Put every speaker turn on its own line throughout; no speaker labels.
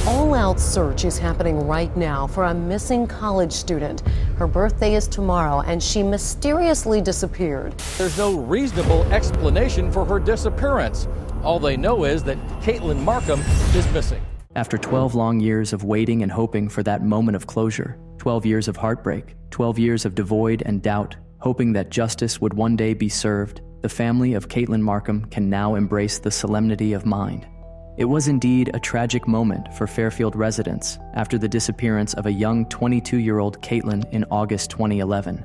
all-out search is happening right now for a missing college student. Her birthday is tomorrow, and she mysteriously disappeared.
There's no reasonable explanation for her disappearance. All they know is that Caitlin Markham is missing.
After 12 long years of waiting and hoping for that moment of closure, 12 years of heartbreak, 12 years of devoid and doubt, hoping that justice would one day be served, the family of Caitlin Markham can now embrace the solemnity of mind. It was indeed a tragic moment for Fairfield residents after the disappearance of a young 22-year-old Caitlin in August 2011.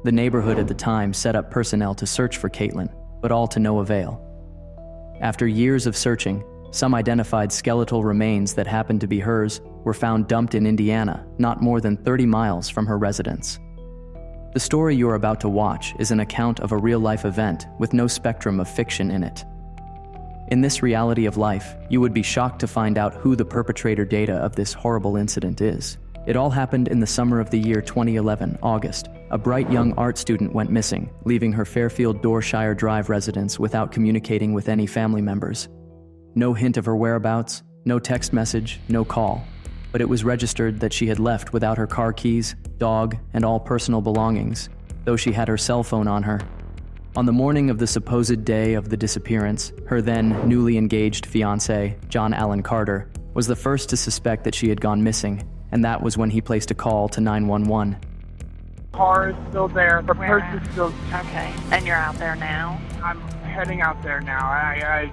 The neighborhood at the time set up personnel to search for Caitlin, but all to no avail. After years of searching, some identified skeletal remains that happened to be hers were found dumped in Indiana, not more than 30 miles from her residence. The story you're about to watch is an account of a real-life event with no spectrum of fiction in it. In this reality of life, you would be shocked to find out who the perpetrator data of this horrible incident is. It all happened in the summer of the year 2011, August. A bright young art student went missing, leaving her Fairfield Dorshire Drive residence without communicating with any family members. No hint of her whereabouts, no text message, no call. But it was registered that she had left without her car keys, dog, and all personal belongings, though she had her cell phone on her. On the morning of the supposed day of the disappearance, her then newly engaged fiancé, John Allen Carter, was the first to suspect that she had gone missing, and that was when he placed a call to 911.
Car is still there. The purse is still...
Okay. And you're out there now?
I'm heading out there now. I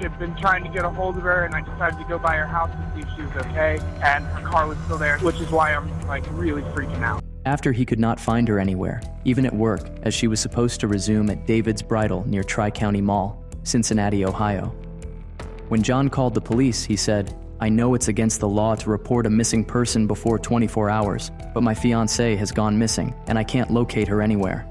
have been trying to get a hold of her, and I decided to go by her house to see if she was okay, and her car was still there, which is why I'm really freaking out.
After he could not find her anywhere, even at work, as she was supposed to resume at David's Bridal near Tri-County Mall, Cincinnati, Ohio. When John called the police, he said, "I know it's against the law to report a missing person before 24 hours, but my fiancée has gone missing, and I can't locate her anywhere."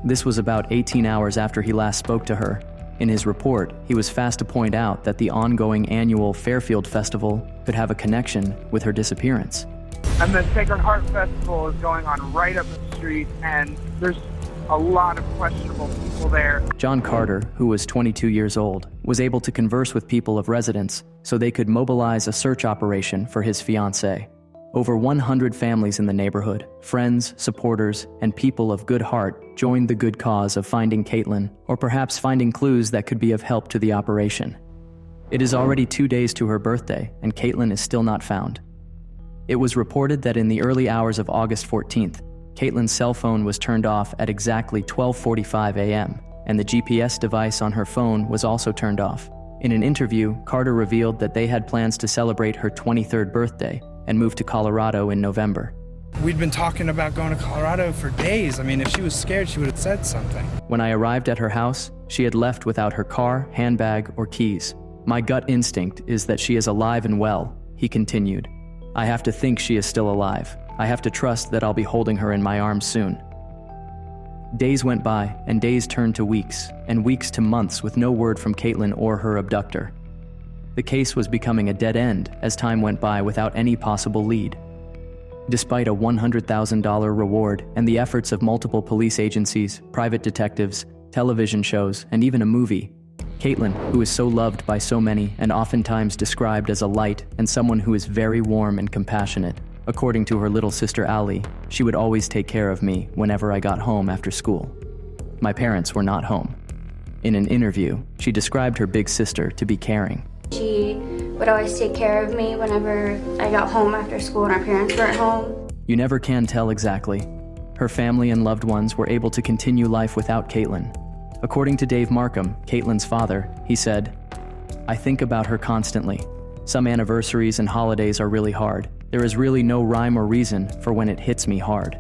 This was about 18 hours after he last spoke to her. In his report, he was fast to point out that the ongoing annual Fairfield Festival could have a connection with her disappearance.
And the Sacred Heart Festival is going on right up the street, and there's a lot of questionable people there.
John Carter, who was 22 years old, was able to converse with people of residence so they could mobilize a search operation for his fiancée. Over 100 families in the neighborhood, friends, supporters, and people of good heart joined the good cause of finding Caitlin, or perhaps finding clues that could be of help to the operation. It is already 2 days to her birthday, and Caitlin is still not found. It was reported that in the early hours of August 14th, Caitlin's cell phone was turned off at exactly 12:45 a.m., and the GPS device on her phone was also turned off. In an interview, Carter revealed that they had plans to celebrate her 23rd birthday and move to Colorado in November.
We'd been talking about going to Colorado for days. I mean, if she was scared, she would have said something.
When I arrived at her house, she had left without her car, handbag, or keys. My gut instinct is that she is alive and well, he continued. I have to think she is still alive. I have to trust that I'll be holding her in my arms soon. Days went by, and days turned to weeks, and weeks to months with no word from Caitlin or her abductor. The case was becoming a dead end as time went by without any possible lead. Despite a $100,000 reward and the efforts of multiple police agencies, private detectives, television shows, and even a movie, Caitlin, who is so loved by so many and oftentimes described as a light and someone who is very warm and compassionate, according to her little sister Allie, she would always take care of me whenever I got home after school. My parents were not home. In an interview, she described her big sister to be caring.
She would always take care of me whenever I got home after school and our parents weren't home.
You never can tell exactly. Her family and loved ones were able to continue life without Caitlin. According to Dave Markham, Caitlin's father, he said, "I think about her constantly. Some anniversaries and holidays are really hard. There is really no rhyme or reason for when it hits me hard."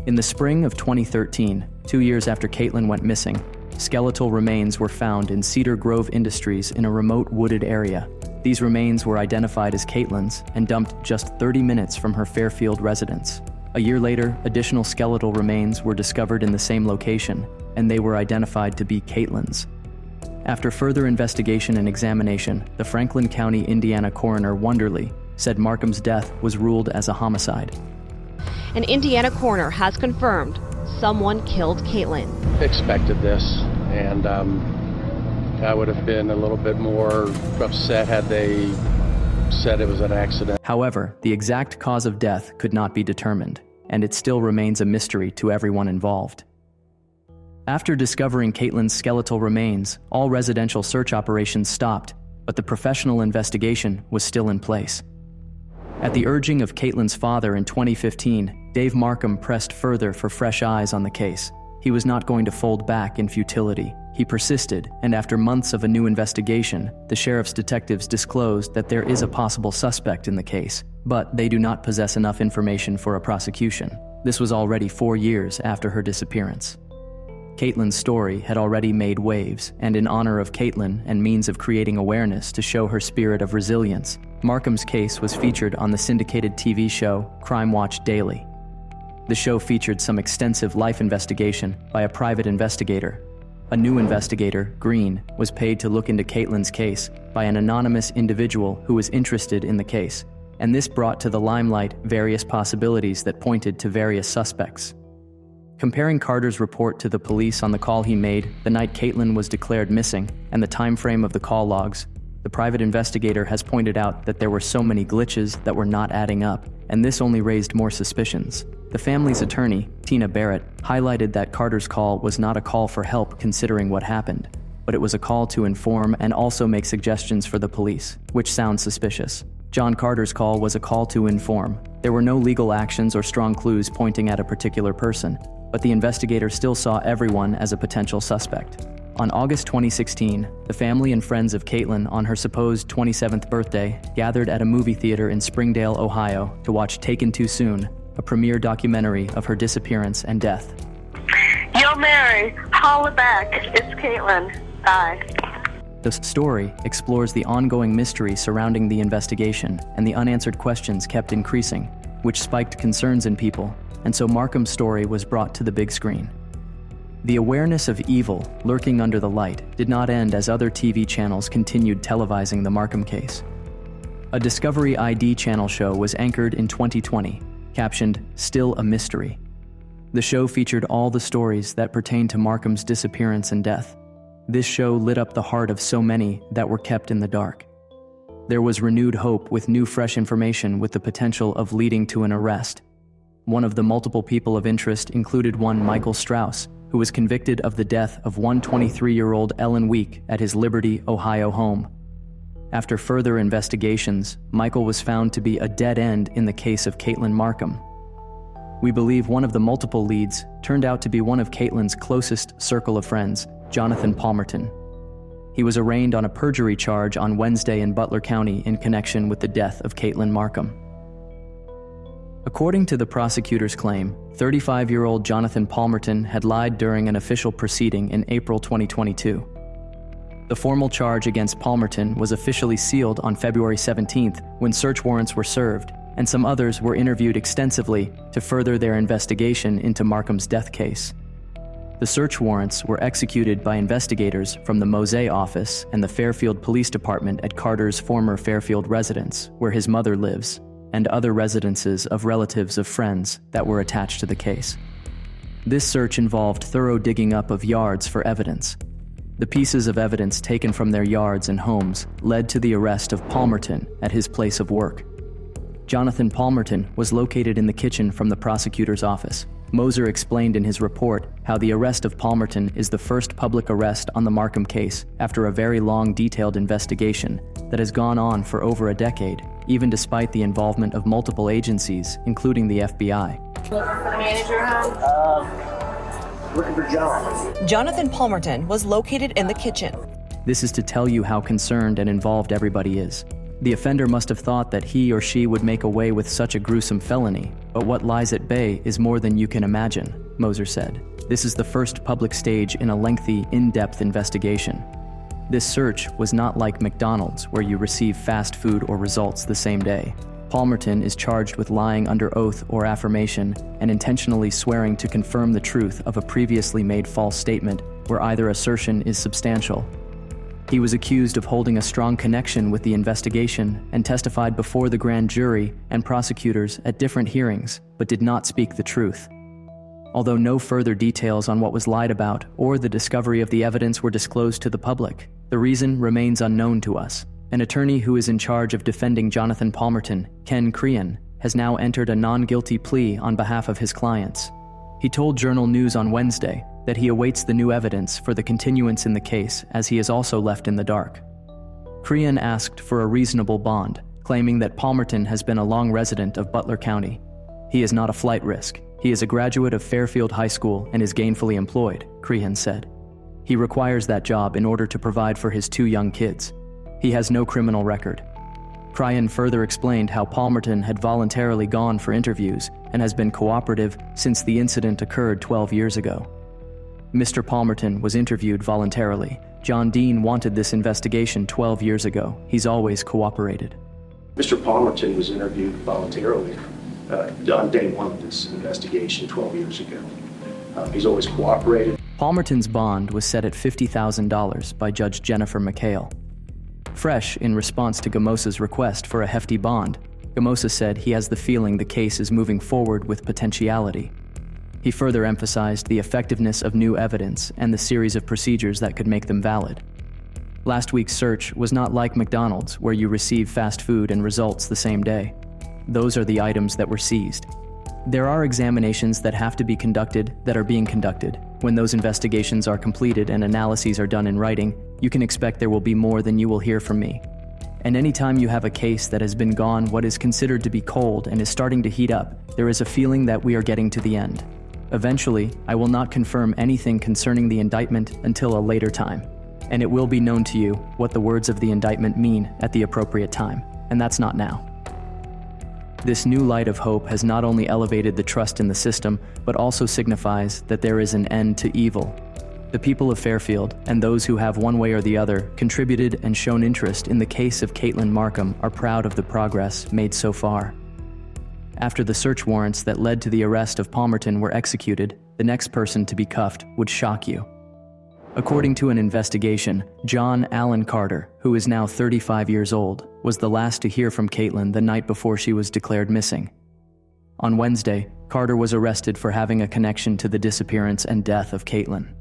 In the spring of 2013, 2 years after Caitlin went missing, skeletal remains were found in Cedar Grove Industries in a remote wooded area. These remains were identified as Caitlin's and dumped just 30 minutes from her Fairfield residence. A year later, additional skeletal remains were discovered in the same location, and they were identified to be Caitlin's. After further investigation and examination, the Franklin County, Indiana coroner Wonderly said Markham's death was ruled as a homicide.
An Indiana coroner has confirmed someone killed Caitlin.
Expected this, and I would have been a little bit more upset had they said it was an accident.
However, the exact cause of death could not be determined, and it still remains a mystery to everyone involved. After discovering Caitlin's skeletal remains, all residential search operations stopped, but the professional investigation was still in place. At the urging of Caitlin's father in 2015, Dave Markham pressed further for fresh eyes on the case. He was not going to fold back in futility. He persisted, and after months of a new investigation, the sheriff's detectives disclosed that there is a possible suspect in the case, but they do not possess enough information for a prosecution. This was already 4 years after her disappearance. Caitlin's story had already made waves, and in honor of Caitlin and means of creating awareness to show her spirit of resilience, Markham's case was featured on the syndicated TV show Crime Watch Daily. The show featured some extensive life investigation by a private investigator. A new investigator, Green, was paid to look into Caitlin's case by an anonymous individual who was interested in the case, and this brought to the limelight various possibilities that pointed to various suspects. Comparing Carter's report to the police on the call he made the night Caitlin was declared missing and the time frame of the call logs, the private investigator has pointed out that there were so many glitches that were not adding up, and this only raised more suspicions. The family's attorney, Tina Barrett, highlighted that Carter's call was not a call for help considering what happened, but it was a call to inform and also make suggestions for the police, which sounds suspicious. John Carter's call was a call to inform. There were no legal actions or strong clues pointing at a particular person, but the investigator still saw everyone as a potential suspect. On August 2016, the family and friends of Caitlin on her supposed 27th birthday gathered at a movie theater in Springdale, Ohio to watch Taken Too Soon, a premiere documentary of her disappearance and death.
Yo, Mary, holla back. It's Caitlin. Bye.
The story explores the ongoing mystery surrounding the investigation, and the unanswered questions kept increasing, which spiked concerns in people, and so Markham's story was brought to the big screen. The awareness of evil lurking under the light did not end as other TV channels continued televising the Markham case. A Discovery ID channel show was anchored in 2020, captioned, "Still a Mystery." The show featured all the stories that pertain to Markham's disappearance and death. This show lit up the heart of so many that were kept in the dark. There was renewed hope with new fresh information with the potential of leading to an arrest. One of the multiple people of interest included one Michael Strauss, who was convicted of the death of one 23-year-old Ellen Week at his Liberty, Ohio home. After further investigations, Michael was found to be a dead end in the case of Caitlin Markham. We believe one of the multiple leads turned out to be one of Caitlin's closest circle of friends, Jonathan Palmerton. He was arraigned on a perjury charge on Wednesday in Butler County in connection with the death of Caitlin Markham. According to the prosecutor's claim, 35-year-old Jonathan Palmerton had lied during an official proceeding in April 2022. The formal charge against Palmerton was officially sealed on February 17th when search warrants were served, and some others were interviewed extensively to further their investigation into Markham's death case. The search warrants were executed by investigators from the Mosey office and the Fairfield Police Department at Carter's former Fairfield residence, where his mother lives, and other residences of relatives of friends that were attached to the case. This search involved thorough digging up of yards for evidence. The pieces of evidence taken from their yards and homes led to the arrest of Palmerton at his place of work. Jonathan Palmerton was located in the kitchen from the prosecutor's office. Moser explained in his report how the arrest of Palmerton is the first public arrest on the Markham case after a very long, detailed investigation that has gone on for over a decade, even despite the involvement of multiple agencies, including the FBI.
Looking for John.
Jonathan Palmerton was located in the kitchen.
This is to tell you how concerned and involved everybody is. The offender must have thought that he or she would make away with such a gruesome felony, but what lies at bay is more than you can imagine, Moser said. This is the first public stage in a lengthy, in-depth investigation. This search was not like McDonald's, where you receive fast food or results the same day. Palmerton is charged with lying under oath or affirmation and intentionally swearing to confirm the truth of a previously made false statement where either assertion is substantial. He was accused of holding a strong connection with the investigation and testified before the grand jury and prosecutors at different hearings, but did not speak the truth. Although no further details on what was lied about or the discovery of the evidence were disclosed to the public, the reason remains unknown to us. An attorney who is in charge of defending Jonathan Palmerton, Ken Crean, has now entered a non-guilty plea on behalf of his clients. He told Journal News on Wednesday that he awaits the new evidence for the continuance in the case, as he is also left in the dark. Crean asked for a reasonable bond, claiming that Palmerton has been a long resident of Butler County. He is not a flight risk. He is a graduate of Fairfield High School and is gainfully employed, Crean said. He requires that job in order to provide for his 2 young kids. He has no criminal record. Crean further explained how Palmerton had voluntarily gone for interviews and has been cooperative since the incident occurred 12 years ago. Mr. Palmerton was interviewed voluntarily. John Dean wanted this investigation 12 years ago. He's always cooperated.
Mr. Palmerton was interviewed voluntarily on day 1 of this investigation 12 years ago. He's always cooperated.
Palmerton's bond was set at $50,000 by Judge Jennifer McHale. Fresh in response to Gamosa's request for a hefty bond, Gamosa said he has the feeling the case is moving forward with potentiality. He further emphasized the effectiveness of new evidence and the series of procedures that could make them valid. Last week's search was not like McDonald's, where you receive fast food and results the same day. Those are the items that were seized. There are examinations that have to be conducted that are being conducted. When those investigations are completed and analyses are done in writing, you can expect there will be more than you will hear from me. And anytime you have a case that has been gone what is considered to be cold and is starting to heat up, there is a feeling that we are getting to the end. Eventually, I will not confirm anything concerning the indictment until a later time, and it will be known to you what the words of the indictment mean at the appropriate time, and that's not now. This new light of hope has not only elevated the trust in the system, but also signifies that there is an end to evil. The people of Fairfield, and those who have one way or the other contributed and shown interest in the case of Caitlin Markham, are proud of the progress made so far. After the search warrants that led to the arrest of Palmerton were executed, the next person to be cuffed would shock you. According to an investigation, John Allen Carter, who is now 35 years old, was the last to hear from Caitlin the night before she was declared missing. On Wednesday, Carter was arrested for having a connection to the disappearance and death of Caitlin.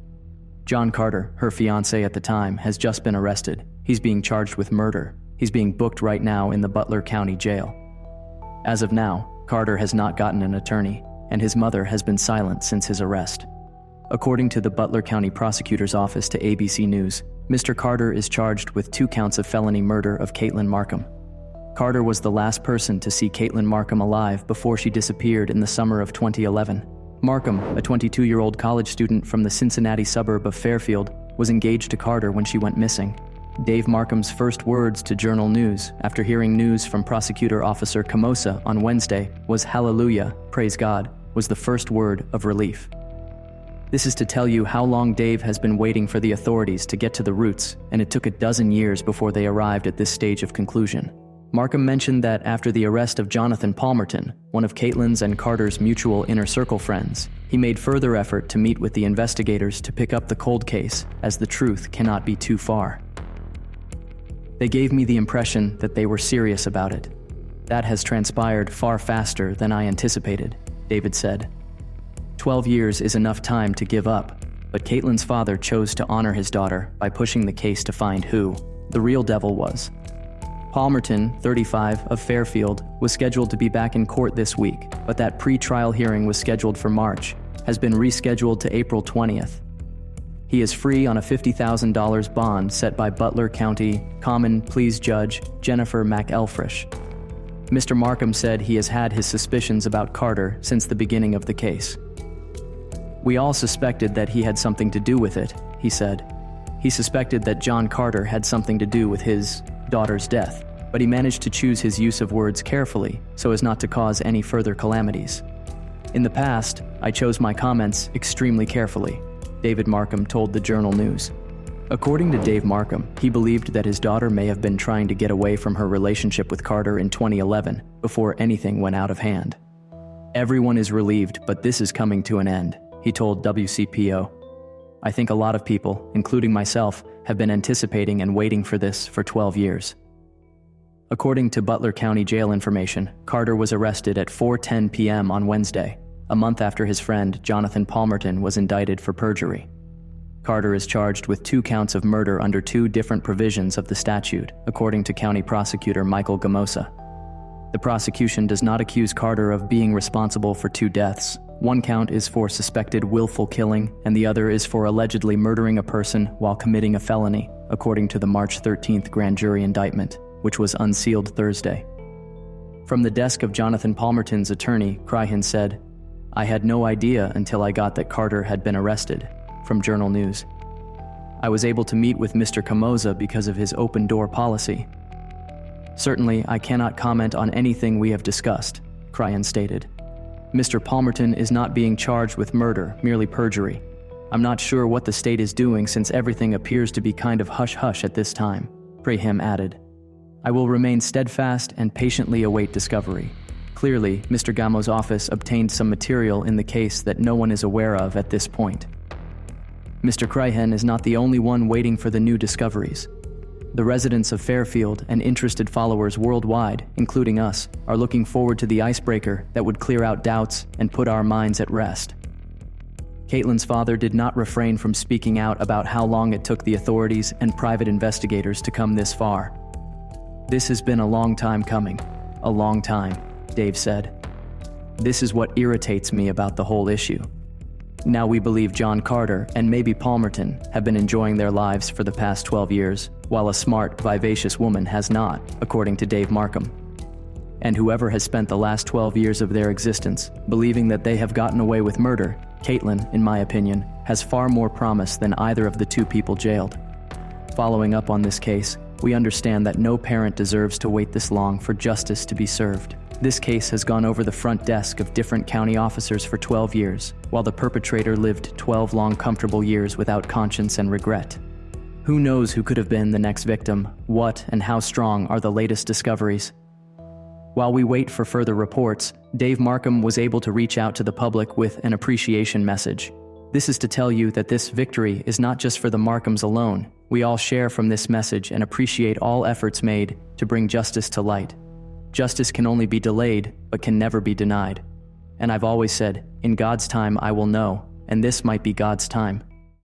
John Carter, her fiancé at the time, has just been arrested. He's being charged with murder. He's being booked right now in the Butler County Jail. As of now, Carter has not gotten an attorney, and his mother has been silent since his arrest. According to the Butler County Prosecutor's Office to ABC News, Mr. Carter is charged with 2 counts of felony murder of Caitlin Markham. Carter was the last person to see Caitlin Markham alive before she disappeared in the summer of 2011. Markham, a 22-year-old college student from the Cincinnati suburb of Fairfield, was engaged to Carter when she went missing. Dave Markham's first words to Journal News after hearing news from Prosecutor Officer Camosa on Wednesday was "Hallelujah, praise God," was the first word of relief. This is to tell you how long Dave has been waiting for the authorities to get to the roots, and it took a dozen years before they arrived at this stage of conclusion. Markham mentioned that after the arrest of Jonathan Palmerton, one of Caitlin's and Carter's mutual inner circle friends, he made further effort to meet with the investigators to pick up the cold case, as the truth cannot be too far. They gave me the impression that they were serious about it. That has transpired far faster than I anticipated, David said. 12 years is enough time to give up, but Caitlin's father chose to honor his daughter by pushing the case to find who the real devil was. Palmerton, 35, of Fairfield, was scheduled to be back in court this week, but that pre-trial hearing was scheduled for March, has been rescheduled to April 20th. He is free on a $50,000 bond set by Butler County Common Pleas Judge Jennifer McElfresh. Mr. Markham said he has had his suspicions about Carter since the beginning of the case. "We all suspected that he had something to do with it," he said. He suspected that John Carter had something to do with his daughter's death, but he managed to choose his use of words carefully so as not to cause any further calamities. "In the past, I chose my comments extremely carefully," David Markham told the Journal News. According to Dave Markham, he believed that his daughter may have been trying to get away from her relationship with Carter in 2011 before anything went out of hand. "Everyone is relieved, but this is coming to an end," he told WCPO. "I think a lot of people, including myself, have been anticipating and waiting for this for 12 years. According to Butler County Jail information, Carter was arrested at 4:10 p.m. on Wednesday, a month after his friend Jonathan Palmerton was indicted for perjury. Carter is charged with 2 counts of murder under 2 different provisions of the statute, according to County Prosecutor Michael Gamosa. The prosecution does not accuse Carter of being responsible for 2 deaths. 1 count is for suspected willful killing, and the other is for allegedly murdering a person while committing a felony, according to the March 13th grand jury indictment, which was unsealed Thursday. From the desk of Jonathan Palmerton's attorney, Creighton said, "I had no idea until I got that Carter had been arrested," from Journal News. "I was able to meet with Mr. Camoza because of his open-door policy. Certainly, I cannot comment on anything we have discussed," Creighton stated. "Mr. Palmerton is not being charged with murder, merely perjury. I'm not sure what the state is doing since everything appears to be kind of hush-hush at this time," Graham added. "I will remain steadfast and patiently await discovery. Clearly, Mr. Gamo's office obtained some material in the case that no one is aware of at this point." Mr. Creighton is not the only one waiting for the new discoveries. The residents of Fairfield and interested followers worldwide, including us, are looking forward to the icebreaker that would clear out doubts and put our minds at rest. Caitlin's father did not refrain from speaking out about how long it took the authorities and private investigators to come this far. "This has been a long time coming, a long time," Dave said. "This is what irritates me about the whole issue. Now we believe John Carter and maybe Palmerton have been enjoying their lives for the past 12 years, while a smart, vivacious woman has not, according to Dave Markham. And whoever has spent the last 12 years of their existence believing that they have gotten away with murder, Caitlin, in my opinion, has far more promise than either of the 2 people jailed. Following up on this case, we understand that no parent deserves to wait this long for justice to be served. This case has gone over the front desk of different county officers for 12 years, while the perpetrator lived 12 long, comfortable years without conscience and regret. Who knows who could have been the next victim? What and how strong are the latest discoveries? While we wait for further reports, Dave Markham was able to reach out to the public with an appreciation message. This is to tell you that this victory is not just for the Markhams alone. We all share from this message and appreciate all efforts made to bring justice to light. Justice can only be delayed, but can never be denied. And I've always said, in God's time I will know, and this might be God's time.